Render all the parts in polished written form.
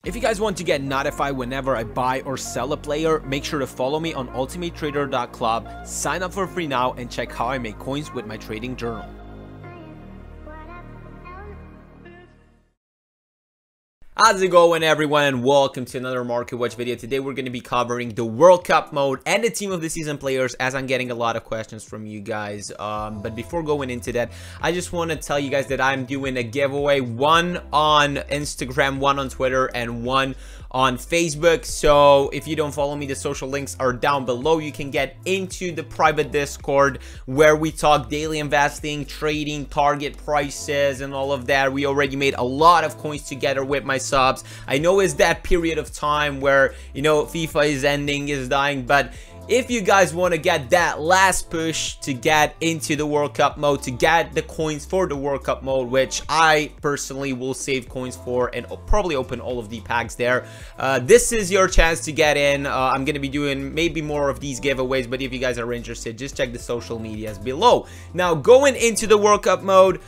If you guys want to get notified whenever I buy or sell a player, make sure to follow me on ultimatetrader.club, sign up for free now, and check how I make coins with my trading journal. How's it going, everyone, and welcome to another Market Watch video. Today we're going to be covering the World Cup mode and the team of the season players, as I'm getting a lot of questions from you guys. But before going into that, I just want to tell you guys that I'm doing a giveaway, one on Instagram, one on Twitter, and one on Facebook. So if you don't follow me, the social links are down below. You can get into the private Discord where we talk daily investing, trading, target prices, and all of that. We already made a lot of coins together with my subs. I know it's that period of time where, you know, FIFA is ending, is dying, but if you guys want to get that last push to get into the World Cup mode, to get the coins for the World Cup mode, which I personally will save coins for and probably open all of the packs there, this is your chance to get in. I'm going to be doing maybe more of these giveaways, but if you guys are interested, just check the social medias below. Now, going into the World Cup mode,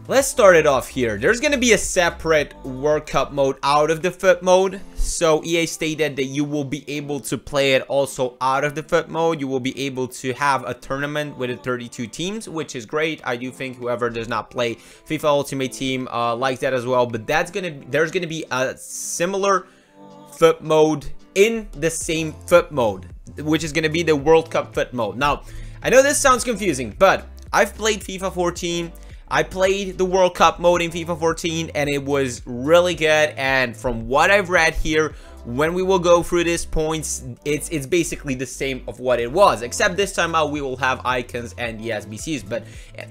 let's start it off here. There's going to be a separate World Cup mode out of the FUT mode. So EA stated that you will be able to play it also out of the FUT mode. You will be able to have a tournament with the 32 teams, which is great. I do think whoever does not play FIFA Ultimate Team likes that as well. But there's going to be a similar FUT mode in the same FUT mode, which is going to be the World Cup FUT mode. Now, I know this sounds confusing, but I've played FIFA 14. I played the World Cup mode in FIFA 14 and it was really good, and from what I've read here, when we will go through these points, it's basically the same of what it was, except this time out we will have icons and the SBCs. But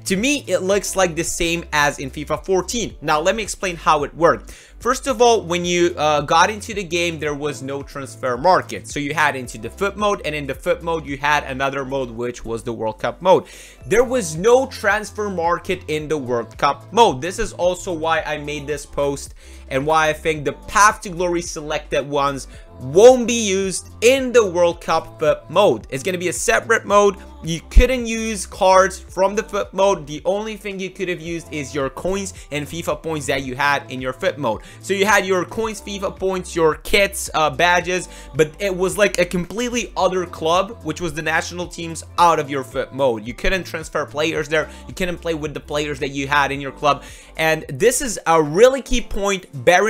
to me, it looks like the same as in FIFA 14. Now, let me explain how it worked. First of all, when you got into the game, there was no transfer market. So you had into the FUT mode, and in the FUT mode, you had another mode, which was the World Cup mode. There was no transfer market in the World Cup mode. This is also why I made this post and why I think the Path to Glory selected ones won't be used in the World Cup FUT mode. It's going to be a separate mode. You couldn't use cards from the FUT mode. The only thing you could have used is your coins and FIFA points that you had in your FUT mode. So you had your coins, FIFA points, your kits, badges, but it was like a completely other club, which was the national teams, out of your FUT mode. You couldn't transfer players there. You couldn't play with the players that you had in your club. And this is a really key point. Bear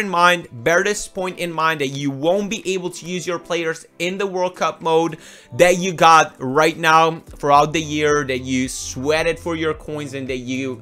this point in mind, that you won't be able to use your players in the World Cup mode that you got right now throughout the year, that you sweated for your coins, and that you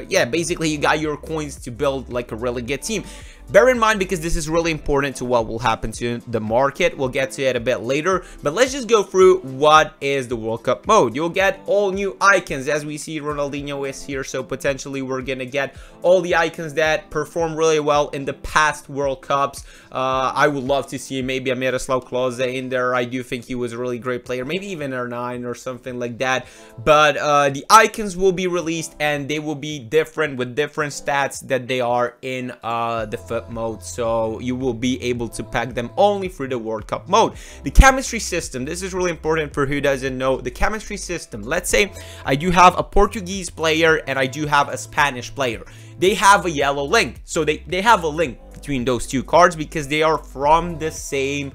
yeah, basically you got your coins to build like a really good team. Bear in mind, because this is really important to what will happen to the market. We'll get to it a bit later, but let's just go through what is the World Cup mode. You'll get all new icons. As we see, Ronaldinho is here, so potentially we're gonna get all the icons that perform really well in the past World Cups. I would love to see maybe a Miroslav Klose in there. I do think he was a really great player, maybe even R9 or something like that. But the icons will be released, and they will be different, with different stats that they are in the FUT mode, so you will be able to pack them only through the World Cup mode. The chemistry system, this is really important for who doesn't know. The chemistry system, let's say I do have a Portuguese player and I do have a Spanish player. They have a yellow link, so they have a link between those two cards because they are from the same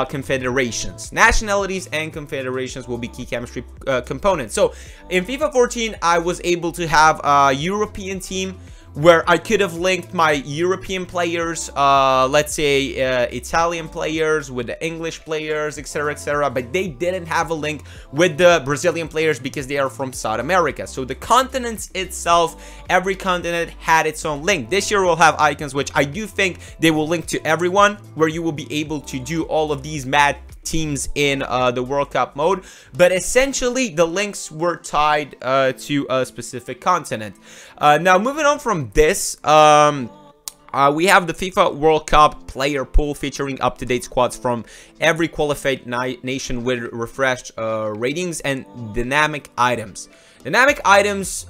confederations. Nationalities and confederations will be key chemistry components. So in FIFA 14, I was able to have a European team where I could have linked my European players, let's say Italian players with the English players, etc., but they didn't have a link with the Brazilian players because they are from South America. So the continents itself, every continent had its own link. This year we'll have icons, which I do think they will link to everyone, where you will be able to do all of these mad teams in the World Cup mode, but essentially the links were tied to a specific continent. Now, moving on from this, we have the FIFA World Cup player pool featuring up-to-date squads from every qualified nation with refreshed ratings and dynamic items. Dynamic items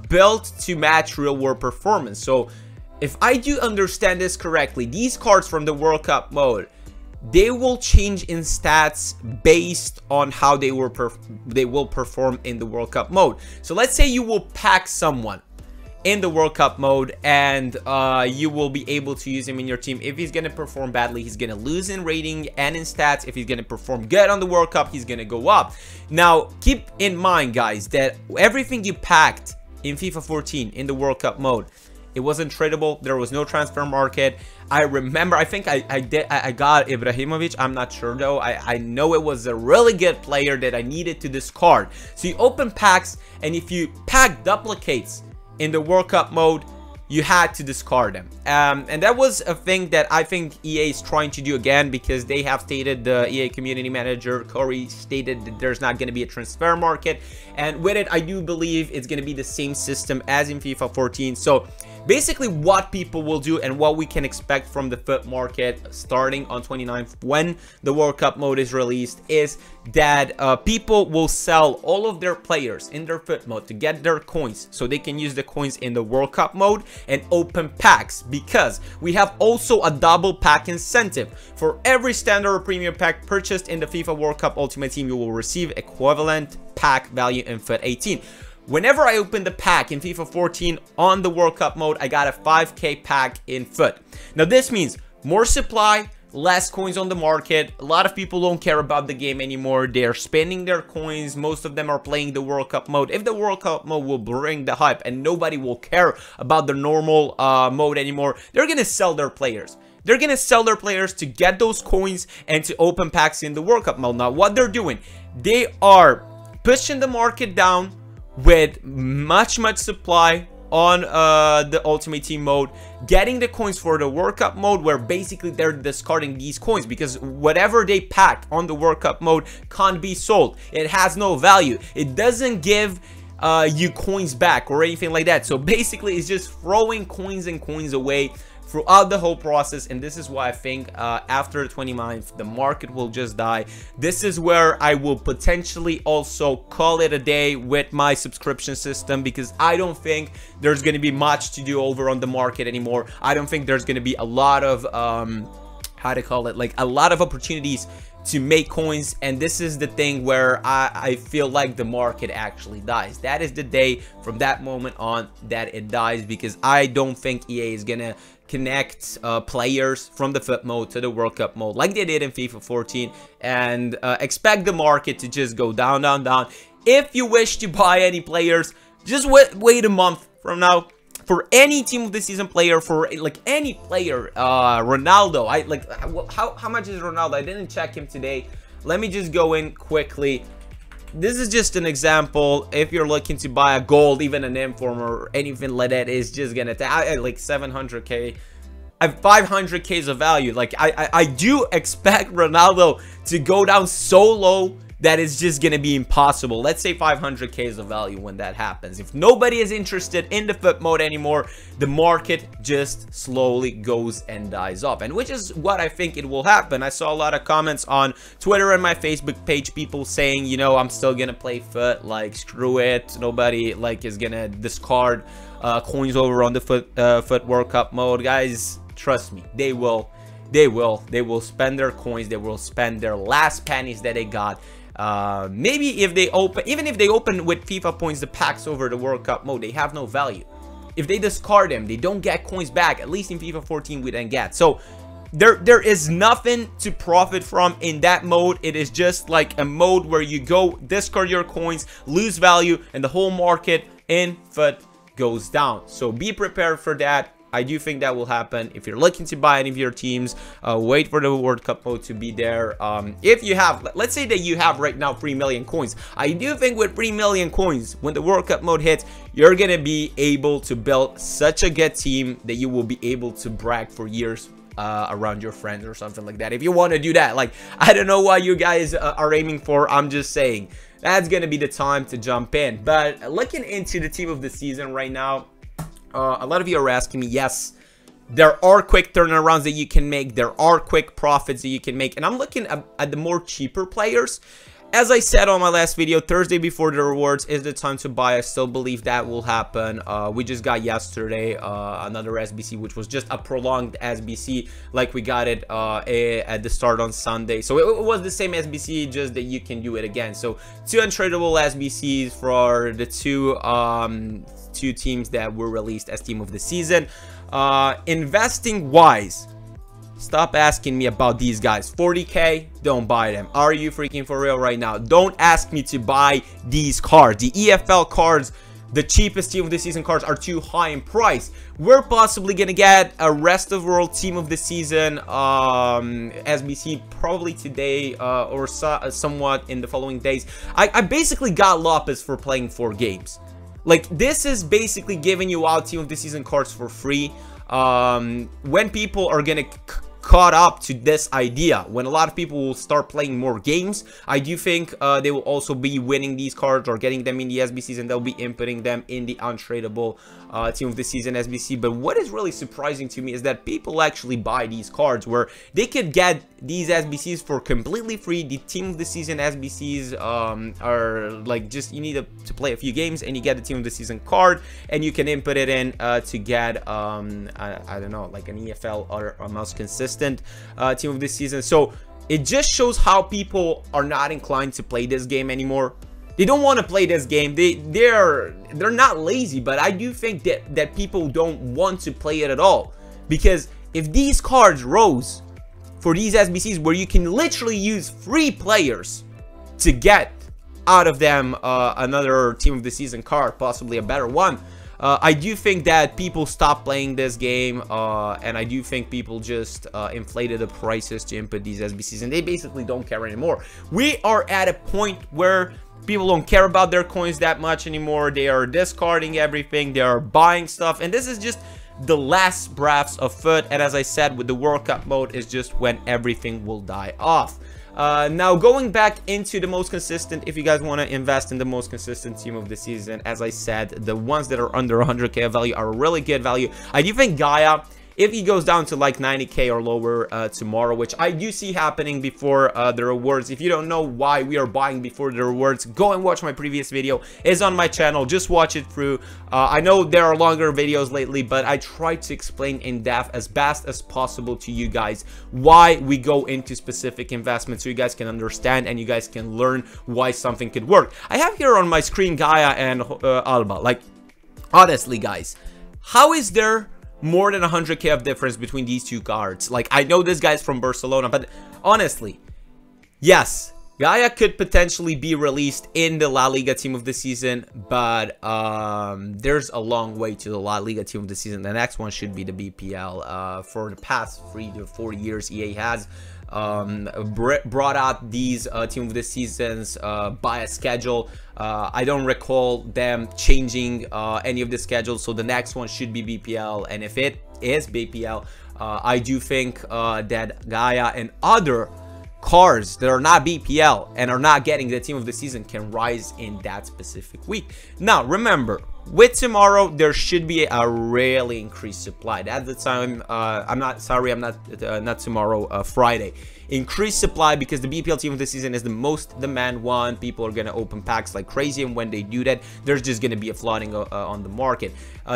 built to match real-world performance. So if I do understand this correctly, these cards from the World Cup mode, they will change in stats based on how they will perform in the World Cup mode. So let's say you will pack someone in the World Cup mode, and you will be able to use him in your team. If he's gonna perform badly, he's gonna lose in rating and in stats. If he's gonna perform good on the World Cup, he's gonna go up. Now keep in mind, guys, that everything you packed in FIFA 14 in the World Cup mode, it wasn't tradable. There was no transfer market. I remember, I think I got Ibrahimovic. I'm not sure though. I know it was a really good player that I needed to discard. So you open packs, and if you pack duplicates in the World Cup mode, you had to discard them. And that was a thing that I think EA is trying to do again, because they have stated, the EA community manager Corey stated, that there's not going to be a transfer market. And with it, I do believe it's going to be the same system as in FIFA 14. So basically what people will do and what we can expect from the FUT market starting on 29th when the World Cup mode is released is that people will sell all of their players in their FUT mode to get their coins, so they can use the coins in the World Cup mode and open packs, because we have also a double pack incentive. For every standard or premium pack purchased in the FIFA World Cup Ultimate Team, you will receive equivalent pack value in FUT 18. Whenever I opened the pack in FIFA 14 on the World Cup mode, I got a 5k pack in FUT. Now this means more supply, less coins on the market. A lot of people don't care about the game anymore. They're spending their coins. Most of them are playing the World Cup mode. If the World Cup mode will bring the hype and nobody will care about the normal mode anymore, they're gonna sell their players. They're gonna sell their players to get those coins and to open packs in the World Cup mode. Now what they're doing, they are pushing the market down with much supply on the Ultimate Team mode, getting the coins for the World Cup mode, where basically they're discarding these coins, because whatever they pack on the World Cup mode can't be sold. It has no value. It doesn't give you coins back or anything like that. So basically it's just throwing coins and coins away throughout the whole process. And this is why I think after the 29th the market will just die. This is where I will potentially also call it a day with my subscription system, because I don't think there's going to be much to do over on the market anymore. I don't think there's going to be a lot of how to call it, like a lot of opportunities to make coins. And this is the thing where I feel like the market actually dies. That is the day from that moment on that it dies, because I don't think EA is gonna connect players from the FUT mode to the World Cup mode like they did in FIFA 14, and expect the market to just go down. If you wish to buy any players, just wait a month from now. For any team of the season player, for like any player, Ronaldo, how much is Ronaldo? I didn't check him today. Let me just go in quickly. This is just an example. If you're looking to buy a gold, even an inform or anything like that, is just gonna take like 700k. I have 500k's of value. Like I do expect Ronaldo to go down so low that is just gonna be impossible. Let's say 500k's of value when that happens. If nobody is interested in the FUT mode anymore, the market just slowly goes and dies off, and which is what I think it will happen. I saw a lot of comments on Twitter and my Facebook page, people saying, you know, I'm still gonna play FUT, like screw it, nobody like is gonna discard coins over on the FUT World Cup mode. Guys, trust me, they will spend their coins, they will spend their last pennies that they got. Maybe if they open, even if they open with FIFA points the packs over the World Cup mode, they have no value. If they discard them, they don't get coins back. At least in FIFA 14 we didn't get. So there is nothing to profit from in that mode. It is just like a mode where you go discard your coins, lose value, and the whole market in FUT goes down. So be prepared for that. I do think that will happen. If you're looking to buy any of your teams, wait for the World Cup mode to be there. If you have, let's say that you have right now 3 million coins. I do think with 3 million coins, when the World Cup mode hits, you're gonna be able to build such a good team that you will be able to brag for years around your friends or something like that. If you want to do that, like, I don't know what you guys are aiming for. I'm just saying that's gonna be the time to jump in. But looking into the team of the season right now, a lot of you are asking me, yes, there are quick turnarounds that you can make. There are quick profits that you can make. And I'm looking at the more cheaper players. As I said on my last video, Thursday before the rewards is the time to buy. I still believe that will happen. We just got yesterday another SBC, which was just a prolonged SBC, like we got it at the start on Sunday. So it was the same SBC, just that you can do it again. So 2 untradeable SBCs for the two teams that were released as team of the season. Investing wise, stop asking me about these guys. 40k, don't buy them. Are you freaking for real right now? Don't ask me to buy these cards. The EFL cards, the cheapest team of the season cards, are too high in price. We're possibly gonna get a rest of world team of the season SBC probably today or somewhat in the following days. I basically got Lopez for playing 4 games. Like, this is basically giving you out team of the season cards for free. When people are gonna caught up to this idea, when a lot of people will start playing more games, I do think they will also be winning these cards or getting them in the SBCs, and they'll be inputting them in the untradeable team of the season SBC. But what is really surprising to me is that people actually buy these cards, where they could get these SBCs for completely free. The team of the season SBCs are like, just you need to play a few games and you get the team of the season card, and you can input it in to get I don't know, like an EFL or a most consistent team of this season. So it just shows how people are not inclined to play this game anymore. They don't want to play this game. They're not lazy, but I do think that people don't want to play it at all, because if these cards rose for these SBCs, where you can literally use free players to get out of them another team of the season card, possibly a better one, I do think that people stop playing this game, and I do think people just inflated the prices to input these SBCs, and they basically don't care anymore. We are at a point where people don't care about their coins that much anymore. They are discarding everything. They are buying stuff, and this is just the last breaths of FUT. And as I said, with the World Cup mode is just when everything will die off. Now, going back into the most consistent, if you guys want to invest in the most consistent team of the season, as I said, the ones that are under 100k of value are a really good value. I do think Gaia, if he goes down to like 90k or lower tomorrow, which I do see happening before the rewards. If you don't know why we are buying before the rewards, go and watch my previous video. It's on my channel. Just watch it through. I know there are longer videos lately, but I try to explain in depth as best as possible to you guys why we go into specific investments, so you guys can understand and you guys can learn why something could work. I have here on my screen Gaia and Alba. Like, honestly, guys, how is there more than 100k of difference between these two cards? Like, I know this guy's from Barcelona, but honestly, yes, Gaia could potentially be released in the La Liga team of the season, but there's a long way to the La Liga team of the season. The next one should be the BPL. For the past 3 to 4 years, EA has brought out these team of the seasons by a schedule. I don't recall them changing any of the schedules, so the next one should be BPL. And if it is BPL, I do think that Gaia and other cards that are not BPL and are not getting the team of the season can rise in that specific week. Now, remember, with tomorrow, there should be a really increased supply. That's the time. Not tomorrow, Friday. Increased supply, because the BPL team of the season is the most demand one. People are going to open packs like crazy, and when they do that, there's just going to be a flooding on the market.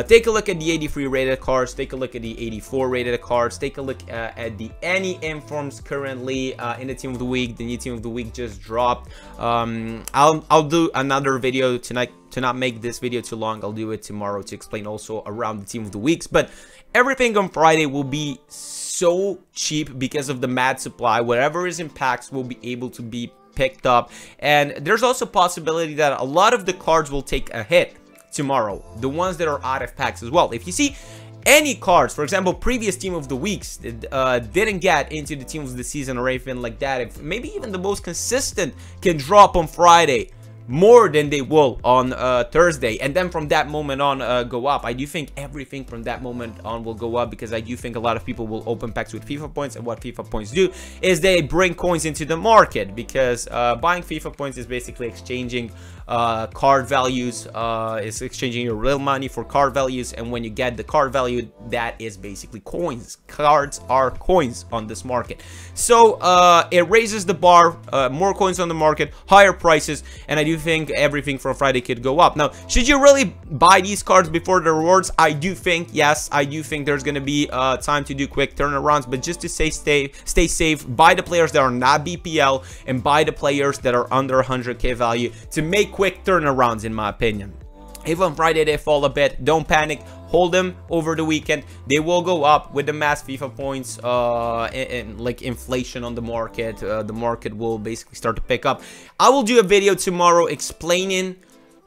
Take a look at the 83 rated cards. Take a look at the 84 rated cards. Take a look at the any informs currently in the team of the week. The new team of the week just dropped. I'll do another video tonight. To not make this video too long, I'll do it tomorrow to explain also around the team of the weeks. But everything on Friday will be so cheap because of the mad supply. Whatever is in packs will be able to be picked up, and there's also a possibility that a lot of the cards will take a hit tomorrow, the ones that are out of packs as well. If you see any cards, for example, previous team of the weeks didn't get into the team of the season or anything like that, if maybe even the most consistent can drop on Friday, more than they will on Thursday, and then from that moment on go up. I do think everything from that moment on will go up, because I do think a lot of people will open packs with FIFA points, and what FIFA points do is they bring coins into the market, because buying FIFA points is basically exchanging card values, is exchanging your real money for card values, and when you get the card value, that is basically coins. Cards are coins on this market, so it raises the bar, more coins on the market, higher prices, and I do think everything from Friday could go up. Now, should you really buy these cards before the rewards? I do think, yes, I do think there's gonna be time to do quick turnarounds, but just to stay safe, buy the players that are not BPL, and buy the players that are under 100k value to make quick turnarounds, in my opinion. If on Friday they fall a bit, don't panic. Hold them over the weekend. They will go up with the mass FIFA points and like inflation on the market. The market will basically start to pick up. I will do a video tomorrow explaining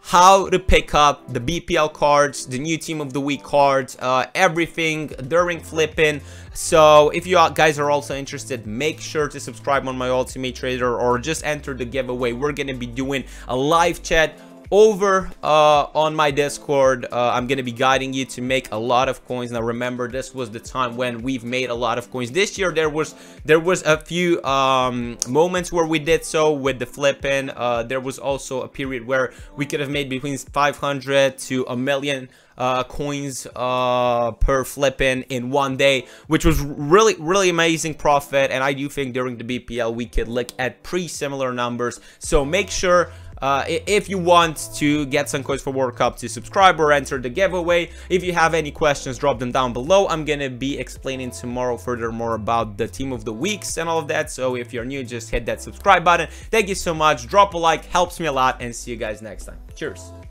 how to pick up the BPL cards, the new team of the week cards, everything during flipping. So if you guys are also interested, make sure to subscribe on my Ultimate Trader, or just enter the giveaway. We're gonna be doing a live chat over on my Discord. I'm gonna be guiding you to make a lot of coins. Now remember, this was the time when we've made a lot of coins. This year there was a few moments where we did so with the flipping. There was also a period where we could have made between 500 to a million coins per flipping in one day, which was really amazing profit. And I do think during the BPL we could look at pretty similar numbers. So make sure, if you want to get some coins for World Cup, to subscribe or enter the giveaway. If you have any questions, drop them down below. I'm gonna be explaining tomorrow furthermore about the team of the weeks and all of that. So if you're new, just hit that subscribe button. Thank you so much. Drop a like, helps me a lot, and see you guys next time. Cheers.